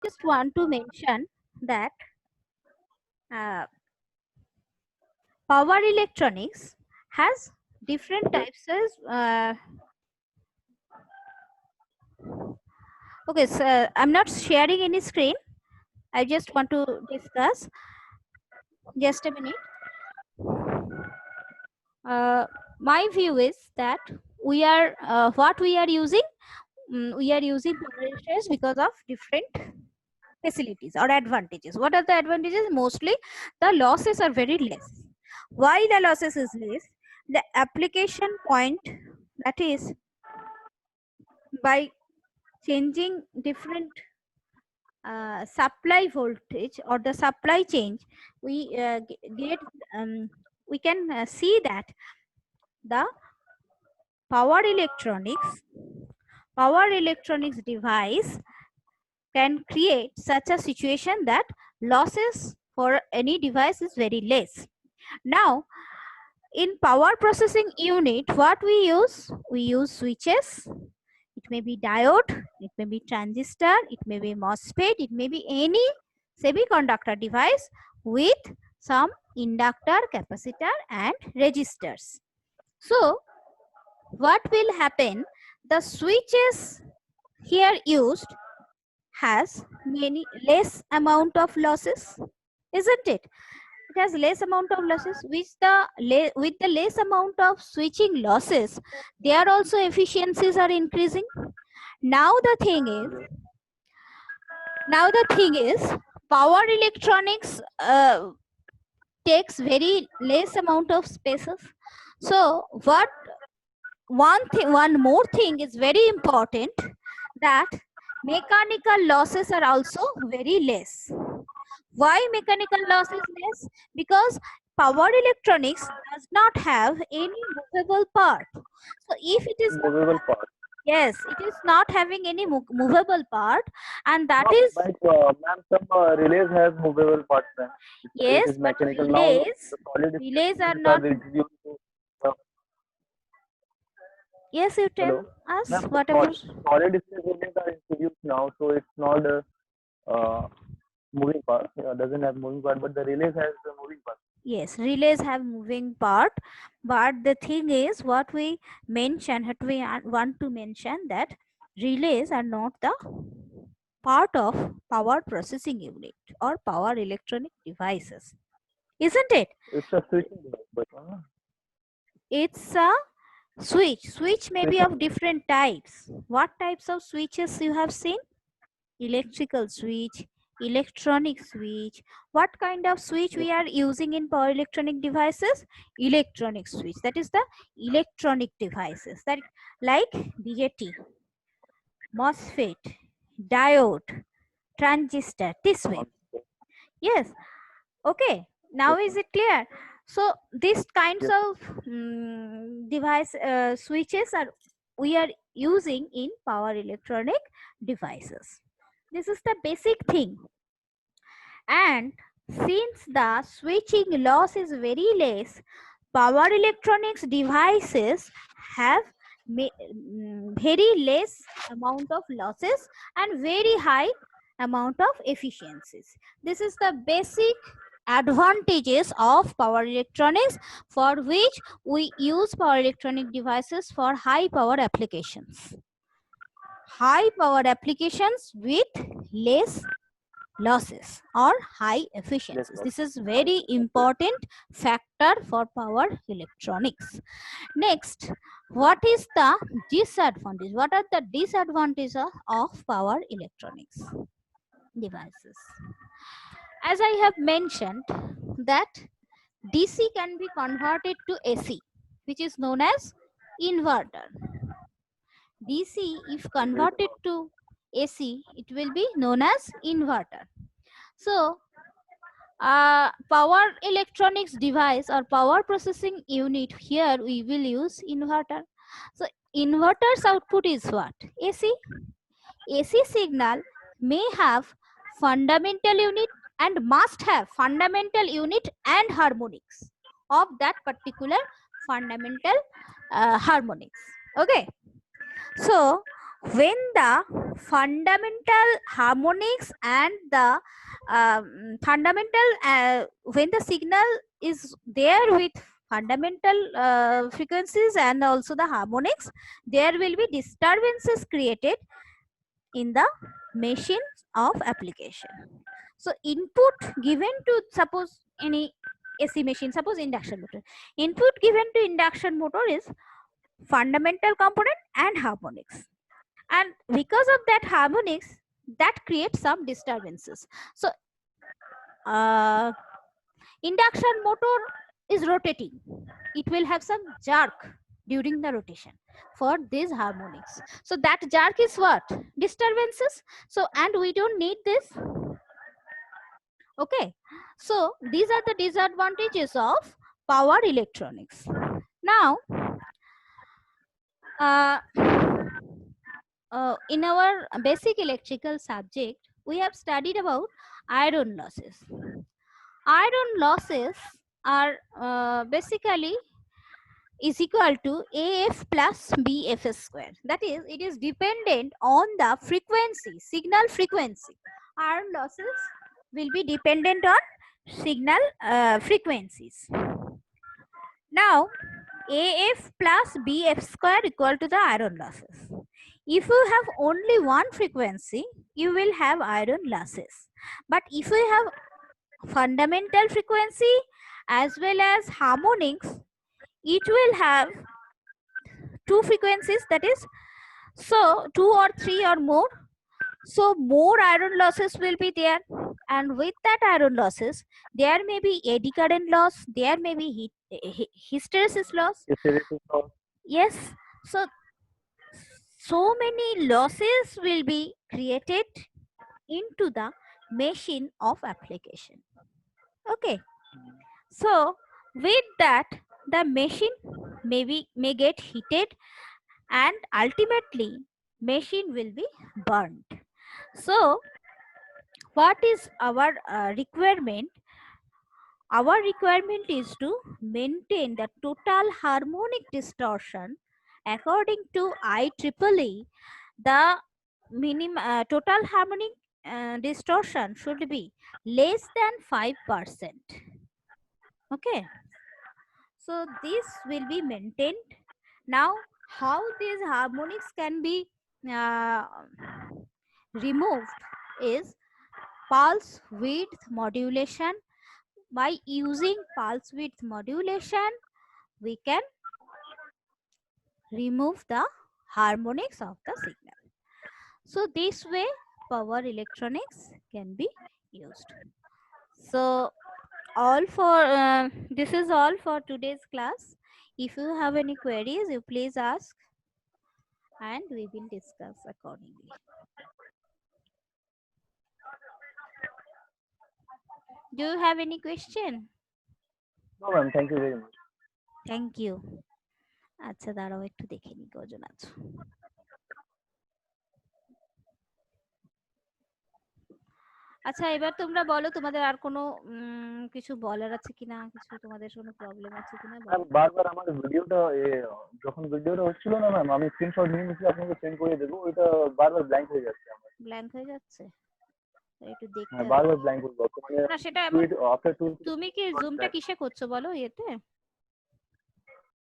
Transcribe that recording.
just want to mention that uh, power electronics has different Yes. types of okay, so I'm not sharing any screen. I just want to discuss. Just a minute. uh, my view is that we are what we are using, we are using power electronics because of different facilities or advantages. What are the advantages? Mostly the losses are very less. Why the losses is less? The application point, that is by changing different supply voltage or the supply change, we get we can see that the power electronics power electronics device can create such a situation that losses for any device is very less. Now, in power processing unit, what we use? We use switches. It may be diode, it may be transistor, it may be MOSFET, it may be any semiconductor device with some inductor, capacitor and resistors. So, what will happen? The switches here used has many less amount of losses, isn't it? It has less amount of losses, which with the less amount of switching losses, there also efficiencies are increasing. Now the thing is, power electronics takes very less amount of spaces. So what one more thing is very important, that mechanical losses are also very less. Why mechanical loss is less? Because power electronics does not have any movable part. So if it is not, Movable part. yes, it is not having any movable part, and that No, is, but ma'am, some relays has movable parts, ma'am. It yes, is but mechanical. Now the solid state relays are relays are not. reduced to uh, Yes, you tell hello, us ma'am. The whatever. solid state relays are introduced now, so it's not a uh, moving part. Doesn't have moving part, but the relays has the moving part. Yes, relays have moving part, but the thing is, what we mention, what we want to mention, that relays are not the part of power processing unit or power electronic devices, isn't it? It's a switching device, but It's a switch may be switching of device. different types. What types of switches you have seen? Electrical switch, electronic switch. What kind of switch Yes, we are using in power electronic devices? Electronic switch, that is the electronic devices, that like BJT, MOSFET, diode, transistor, this way. okay. Yes, okay, now Yes, is ma'am. it clear? So these kinds Yes, of device switches are we are using in power electronic devices. This is the basic thing. And since the switching loss is very less, power electronics devices have very less amount of losses and very high amount of efficiencies. This is the basic advantages of power electronics, for which we use power electronic devices for high power applications. High power applications with less losses or high yes, efficiencies. ma'am. This is High very efficiency. important factor for power electronics. Next, what is the disadvantage? What are the disadvantages of power electronics devices? As I have mentioned, that DC can be converted to AC, which is known as inverter. DC, if Yes, converted to AC, it will be known as inverter. So power electronics device or power processing unit, here we will use inverter. So inverter's output is what? AC. AC signal may have fundamental unit and must have fundamental unit and harmonics of that particular fundamental harmonics. Okay, so when the fundamental harmonics and the when the signal is there with fundamental frequencies and also the harmonics, there will be disturbances created in the machine of application. So input given to, suppose any AC machine, suppose induction motor, input given to induction motor is fundamental component and harmonics, and because of that harmonics, that creates some disturbances. So induction motor is rotating, it will have some jerk during the rotation for these harmonics. So that jerk is what? Disturbances. So, and we don't need this. Okay, so these are the disadvantages of power electronics. Now in our basic electrical subject, we have studied about iron losses. Iron losses are basically is equal to AF plus BF square. That is, it is dependent on the frequency, signal frequency. Iron losses will be dependent on signal frequencies. Now, AF plus BF square equal to the iron losses. If you have only one frequency, you will have iron losses. But if you have fundamental frequency as well as harmonics, it will have two frequencies, that is, so 2 or 3 or more. So more iron losses will be there, and with that iron losses, there may be eddy current loss, there may be hysteresis loss. Yes, so many losses will be created into the machine of application. Okay, so with that, the machine may get heated, and ultimately machine will be burned. So what is our requirement? Our requirement is to maintain the total harmonic distortion. According to IEEE, the total harmonic distortion should be less than 5%. Okay, so this will be maintained. Now, how these harmonics can be removed is pulse width modulation. By using pulse width modulation, we can remove the harmonics of the signal. So this way power electronics can be used. So all for this is all for today's class. If you have any queries, you please ask and we will discuss accordingly. Do you have any question? No, ma'am. Thank you very much. Thank you. আচ্ছা দাঁড়াও একটু দেখে নি কজন আছো। আচ্ছা এবার তোমরা বলো তোমাদের আর কোনো কিছু বলার আছে কিনা, কিছু তোমাদের কোনো প্রবলেম আছে কিনা বলো। বারবার আমার ভিডিওটা যখন ভিডিওটা হচ্ছিল না ম্যাম, আমি স্ক্রিনশট নিয়ে নিচ্ছি, আপনাকে সেন্ড করে দেবো, ওইটা বারবার ব্ল্যাঙ্ক হয়ে যাচ্ছে আমার। ব্ল্যাঙ্ক হয়ে যাচ্ছে, একটু দেখতে বারবার ব্ল্যাঙ্ক হয়ে যাচ্ছে। না সেটা তুমি কি জুমটা কিসে করছো বলো? ইয়েতে